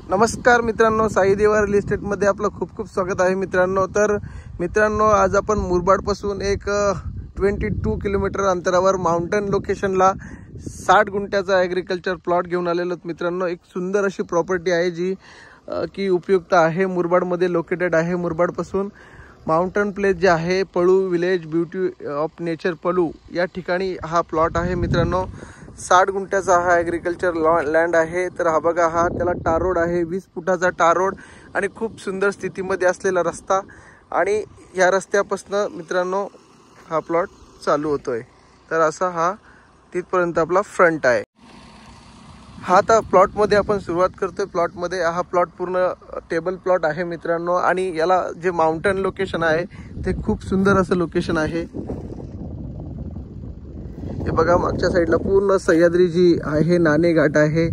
नमस्कार मित्रांनो, साई देवा रिअल इस्टेटमध्ये आपलं खूप खूप स्वागत आहे मित्रांनो। तर मित्रांनो, आज आपण मुरबाड पासून एक 22 किलोमीटर अंतरावर माउंटन लोकेशनला 60 गुंठ्याचा ॲग्रिकल्चर प्लॉट घेऊन आलेलो मित्रांनो। एक सुंदर अशी प्रॉपर्टी आहे जी की उपयुक्त आहे, मुरबाडमध्ये लोकेटेड आहे। मुरबाड पासून माउंटन प्लेस जे आहे, पळू विलेज ब्युटी ऑफ नेचर पळू या ठिकाणी हा प्लॉट आहे मित्रांनो। 60 गुंठ्याचा हा ॲग्रिकल्चर लँड आहे। तर हा बघा, हा त्याला टार रोड आहे, 20 फुटाचा टार रोड आणि खूप सुंदर स्थितीमध्ये असलेला रस्ता। आणि या रस्त्यापासून मित्रांनो हा प्लॉट चालू होतोय। तर असा हा तिथपर्यंत आपला फ्रंट आहे। हा आता प्लॉटमध्ये आपण सुरुवात करतोय। प्लॉटमध्ये हा प्लॉट पूर्ण टेबल प्लॉट आहे मित्रांनो। आणि याला जे माउंटन लोकेशन आहे ते खूप सुंदर असं लोकेशन आहे। हे बघा, मागच्या साईडला पूर्ण सह्याद्री जी आहे, नाणे घाट आहे।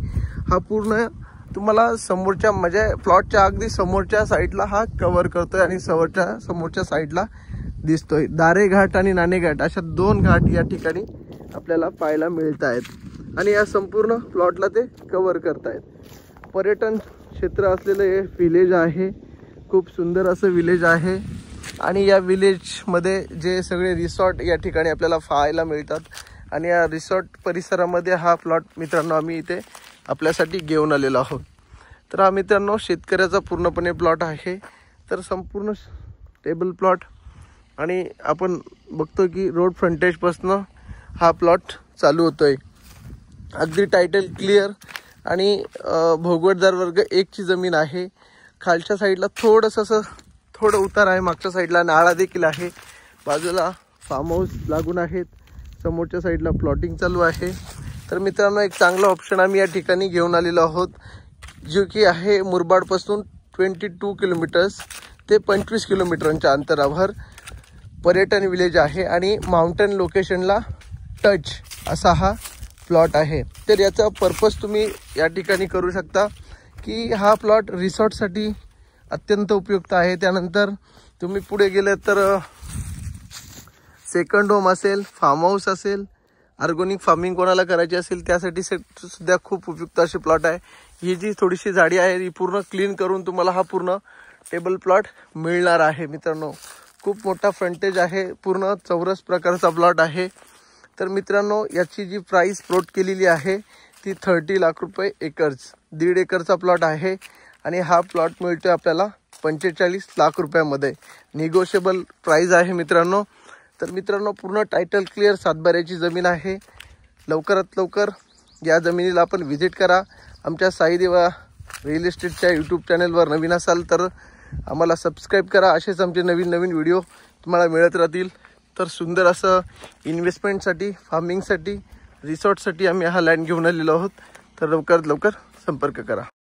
हा पूर्ण तुम्हाला समोरच्या म्हणजे प्लॉटच्या अगदी समोरच्या साईडला हा कव्हर करतोय आणि समोरच्या साईडला दिसतोय। दारे घाट आणि नाणे घाट अशा दोन घाट या ठिकाणी आपल्याला पाहायला मिळत आहेत आणि या संपूर्ण प्लॉटला ते कव्हर करतायत। पर्यटन क्षेत्र असलेलं हे विलेज आहे, खूप सुंदर असं विलेज आहे। आणि या विलेजमध्ये जे सगळे रिसॉर्ट या ठिकाणी आपल्याला पाहायला मिळतात आणि या रिसॉर्ट परिसरामध्ये हा प्लॉट मित्रांनो आम्ही इथे आपल्यासाठी घेऊन आलेलो आहोत। तर हा मित्रांनो शेतकऱ्याचा पूर्णपणे प्लॉट आहे। तर संपूर्ण टेबल प्लॉट आणि आपण बघतो की रोड फ्रंटेजपासून हा प्लॉट चालू होतोय। अगदी टायटल क्लिअर आणि भोगवटदार वर्ग 1 ची जमीन आहे। खालच्या साईडला थोडं उतार आहे, मागच्या साईडला नाळा देखील आहे, बाजूला फार्म हाऊस लागून आहेत, समोरच्या साईडला प्लॉटिंग चालू आहे। तर मित्रांनो, एक चांगला ऑप्शन आम्ही या ठिकाणी घेऊन आलेलो आहोत, जो की आहे मुरबाड पासून 22 किलोमीटर्स ते 25 किलोमीटरच्या अंतरावर पर्यटन विलेज आहे आणि माउंटन लोकेशनला टच असा हा प्लॉट आहे। तर याचा पर्पज तुम्ही या ठिकाणी करू शकता की हा प्लॉट रिसॉर्टसाठी अत्यंत उपयुक्त आहे। त्यानंतर तुम्ही पुढे गेले तर सेकंड होम असेल, फार्म हाऊस असेल, ऑर्गॅनिक फार्मिंग कोणाला करायची असेल त्यासाठी सुद्धा खूप उपयुक्त असे प्लॉट आहे। ही जी थोडीशी झाडी आहे ही पूर्ण क्लीन करून तुम्हाला हा पूर्ण टेबल प्लॉट मिळणार आहे मित्रांनो। खूप मोठा फ्रंटेज आहे, पूर्ण चौरस प्रकारचा प्लॉट आहे। तर मित्रांनो, याची जी प्राइस प्लॉट केलेली आहे ती 30 लाख रुपये एकर्स, 1.5 एकरचा प्लॉट आहे। आणि हा प्लॉट मिळतोय आपल्याला 45 लाख रुपयामध्ये, निगोशिएबल प्राइस आहे मित्रांनो। तर मित्रांनो, पूर्ण टायटल क्लिअर सातबाऱ्याची जमीन आहे। लवकरात लवकर या जमिनीला आपण व्हिजिट करा। आमच्या साई देवा रिअल इस्टेटच्या यूट्यूब चॅनलवर नवीन असाल तर आम्हाला सबस्क्राईब करा। असेच आमचे नवीन नवीन व्हिडिओ तुम्हाला मिळत राहतील। तर सुंदर असं इन्व्हेस्टमेंटसाठी, फार्मिंगसाठी, रिसॉर्टसाठी आम्ही हा लँड घेऊन आलेलो आहोत। तर लवकरात लवकर संपर्क करा।